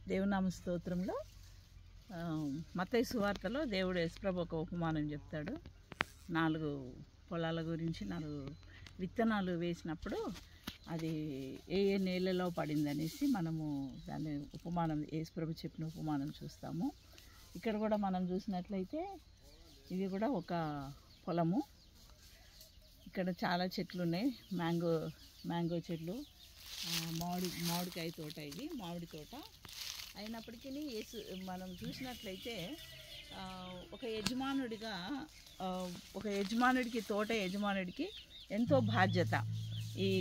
దేవునామ స్తోత్రంలో మత్తయి సువార్తలో దేవుడు యేసుప్రభు ఒక ఉపమానం చెప్తాడు. 4 పొలాల గురించి 4 విత్తనాలు వేసినప్పుడు అది ఏ ఏ నేలలో పడిందనేసి మనము దాని ఉపమానం యేసుప్రభు చెప్పిన ఉపమానం చూస్తాము. ఇక్కడ కూడా మనం చూసినట్లయితే ఇది కూడా ఒక పొలము. ఇక్కడ చాలా చెట్లు ఉన్నాయి, మ్యాంగో చెట్లు, మామిడికాయ తోట. ఇది మామిడి తోట అయినప్పటికీ మనం చూసినట్లయితే ఒక యజమానుడికి తోట యజమానుడికి ఎంతో బాధ్యత.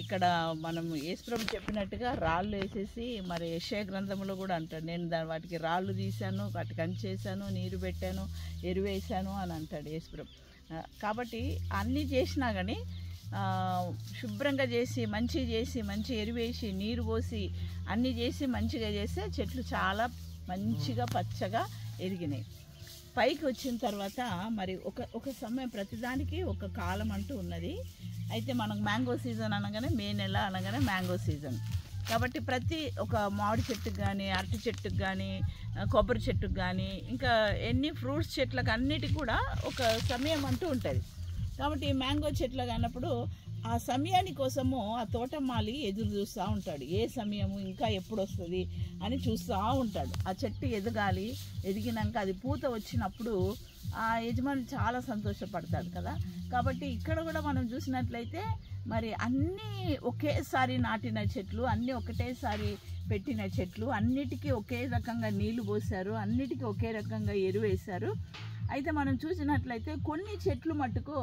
ఇక్కడ మనం యేసుప్రభు చెప్పినట్టుగా రాళ్ళు వేసేసి, మరి యెషయా గ్రంథంలో కూడా అంటాడు, నేను వాటికి రాళ్ళు తీశాను, వాటికి కంచేసాను, నీరు పెట్టాను, ఎరువేసాను అని అంటాడు యేసుప్రభు. కాబట్టి అన్నీ చేసినా కానీ శుభ్రంగా చేసి మంచి ఎరువేసి నీరు పోసి అన్నీ చేసి మంచిగా చేస్తే చెట్లు చాలా మంచిగా పచ్చగా ఎదిగినాయి. పైకి వచ్చిన తర్వాత మరి ఒక సమయం, ప్రతిదానికి ఒక కాలం అంటూ ఉన్నది. అయితే మనకు మ్యాంగో సీజన్ అనగానే మే నెల అనగానే మ్యాంగో సీజన్. కాబట్టి ప్రతి ఒక మామిడి చెట్టుకు కానీ, అరటి చెట్టుకు కానీ, కొబ్బరి చెట్టుకు కానీ, ఇంకా ఎన్ని ఫ్రూట్స్ చెట్లకు అన్నిటికి కూడా ఒక సమయం అంటూ ఉంటుంది. కాబట్టి ఈ మ్యాంగో చెట్లు కానప్పుడు ఆ సమయాని కోసము ఆ తోటమాలి ఎదురు చూస్తూ ఉంటాడు. ఏ సమయము ఇంకా ఎప్పుడు వస్తుంది అని చూస్తూ ఉంటాడు. ఆ చెట్టు ఎదగాలి, ఎదిగినాక అది పూత వచ్చినప్పుడు ఆ యజమాని చాలా సంతోషపడతాడు కదా. కాబట్టి ఇక్కడ కూడా మనం చూసినట్లయితే మరి అన్నీ ఒకేసారి నాటిన చెట్లు, అన్నీ ఒకటేసారి పెట్టిన చెట్లు, అన్నిటికీ ఒకే రకంగా నీళ్లు పోశారు, అన్నిటికీ ఒకే రకంగా ఎరువు వేశారు. అయితే మనం చూసినట్లయితే కొన్ని చెట్లు మట్టుకు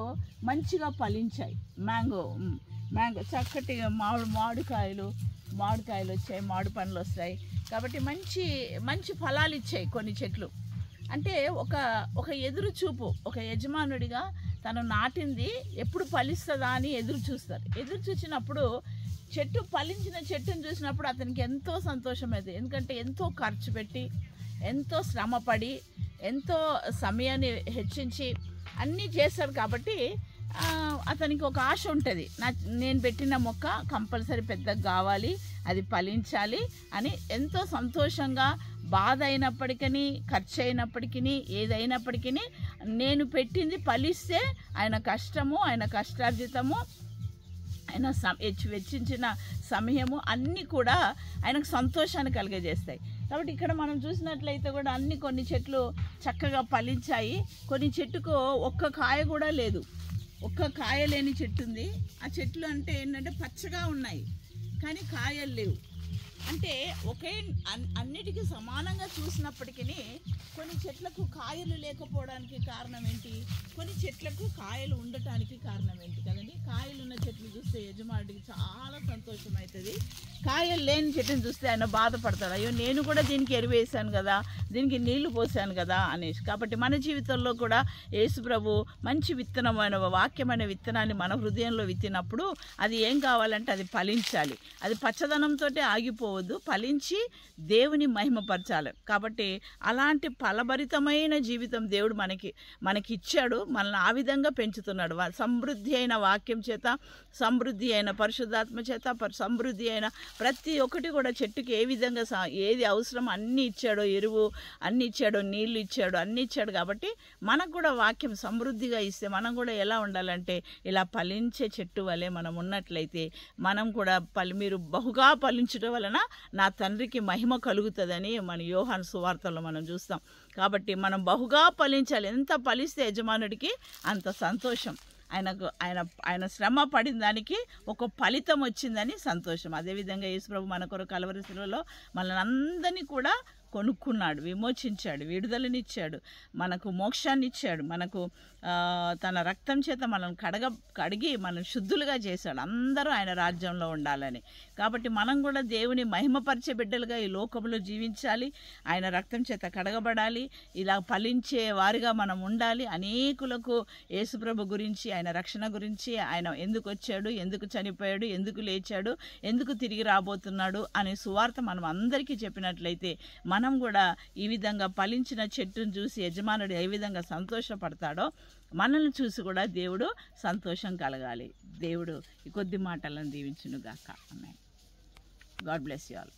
మంచిగా ఫలించాయి. మ్యాంగో చక్కటి మామిడికాయలు వచ్చాయి, మామిడి పండ్లు వస్తాయి. కాబట్టి మంచి ఫలాలు ఇచ్చాయి కొన్ని చెట్లు. అంటే ఒక ఎదురు చూపు, ఒక యజమానుడిగా తను నాటింది ఎప్పుడు ఫలిస్తుందా అని ఎదురు చూస్తారు. ఎదురు చూసినప్పుడు ఫలించిన చెట్టును చూసినప్పుడు అతనికి ఎంతో సంతోషం అవుతుంది. ఎందుకంటే ఎంతో ఖర్చు పెట్టి, ఎంతో శ్రమపడి, ఎంతో సమయాన్ని హెచ్చించి అన్నీ చేస్తాడు. కాబట్టి అతనికి ఒక ఆశ ఉంటుంది, నేను పెట్టిన మొక్క కంపల్సరీ పెద్దగా కావాలి, అది ఫలించాలి అని ఎంతో సంతోషంగా, బాధ అయినప్పటికీ, ఖర్చు అయినప్పటికీ, ఏదైనప్పటికీ నేను పెట్టింది ఫలిస్తే ఆయన కష్టము, ఆయన కష్టార్జితము, ఆయన వెచ్చించిన సమయము అన్నీ కూడా ఆయనకు సంతోషాన్ని కలిగజేస్తాయి. కాబట్టి ఇక్కడ మనం చూసినట్లయితే కూడా కొన్ని చెట్లు చక్కగా ఫలించాయి. కొన్ని చెట్టుకు ఒక్క కాయ కూడా లేదు, ఒక్క కాయ లేని చెట్టు ఉంది. ఆ చెట్లు అంటే ఏంటంటే పచ్చగా ఉన్నాయి కానీ కాయలు లేవు. అంటే అన్నిటికీ సమానంగా చూసినప్పటికీ కొన్ని చెట్లకు కాయలు లేకపోవడానికి కారణం ఏంటి, కొన్ని చెట్లకు కాయలు ఉండటానికి కారణం ఏంటి కదండి. కాయలు ఉన్న చెట్లు చూస్తే యజమానుడికి చాలా సంతోషం అవుతుంది, కాయలు లేని చెట్టుని చూస్తే ఆయన బాధపడతాడు, అయ్యో నేను కూడా దీనికి ఎరువేసాను కదా, దీనికి నీళ్లు పోసాను కదా అనేసి. కాబట్టి మన జీవితంలో కూడా యేసుప్రభు మంచి విత్తనమైన వాక్యమైన విత్తనాన్ని మన హృదయంలో విత్తినప్పుడు అది ఏం కావాలంటే అది ఫలించాలి. అది పచ్చదనంతో ఆగిపోవద్దు, ఫలించి దేవుని మహిమపరచాలి. కాబట్టి అలాంటి ఫలభరితమైన జీవితం దేవుడు మనకి ఇచ్చాడు, మనల్ని ఆ విధంగా పెంచుతున్నాడు. సమృద్ధి అయిన వాక్యం చేత, సమృద్ధి అయిన పరిశుద్ధాత్మ చేత, సమృద్ధి అయిన ప్రతి ఒక్కటి కూడా చెట్టుకి ఏ విధంగా ఏది అవసరం అన్నీ ఇచ్చాడో, ఎరువు అన్నీ ఇచ్చాడో, నీళ్ళు ఇచ్చాడు, అన్నీ ఇచ్చాడు. కాబట్టి మనకు కూడా వాక్యం సమృద్ధిగా ఇస్తే మనం కూడా ఎలా ఉండాలంటే ఇలా ఫలించే చెట్టు వలె మనం ఉన్నట్లయితే మనం కూడా మీరు బహుగా ఫలించడం వలన నా తండ్రికి మహిమ కలుగుతుందని మన యోహాను సువార్తలో మనం చూస్తాం. కాబట్టి మనం బహుగా ఫలించాలి. ఎంత ఫలిస్తే యజమానుడికి అంత సంతోషం. ఆయన శ్రమ పడిన దానికి ఒక ఫలితం వచ్చిందని సంతోషం. అదేవిధంగా యేసుప్రభు మన కొరకు కల్వరి శిలువలో మనల్ని అందరినీ కూడా కొనుక్కున్నాడు, విమోచించాడు, విడుదలనిచ్చాడు, మనకు మోక్షాన్ని ఇచ్చాడు, మనకు తన రక్తం చేత మనం కడిగి మనం శుద్ధులుగా చేశాడు, అందరూ ఆయన రాజ్యంలో ఉండాలని. కాబట్టి మనం కూడా దేవుని మహిమపరిచే బిడ్డలుగా ఈ లోకంలో జీవించాలి, ఆయన రక్తం చేత కడగబడాలి, ఇలా ఫలించే వారిగా మనం ఉండాలి. అనేకులకు యేసుప్రభు గురించి, ఆయన రక్షణ గురించి, ఆయన ఎందుకు వచ్చాడు, ఎందుకు చనిపోయాడు, ఎందుకు లేచాడు, ఎందుకు తిరిగి రాబోతున్నాడు అనే సువార్త మనం అందరికీ చెప్పినట్లయితే మనం కూడా ఈ విధంగా ఫలించిన చెట్టును చూసి యజమానుడు ఏ విధంగా సంతోషపడతాడో మనల్ని చూసి కూడా దేవుడు సంతోషం కలగాలి. దేవుడు ఈ కొద్ది మాటలను దీవించును గాక. Amen. God bless you all.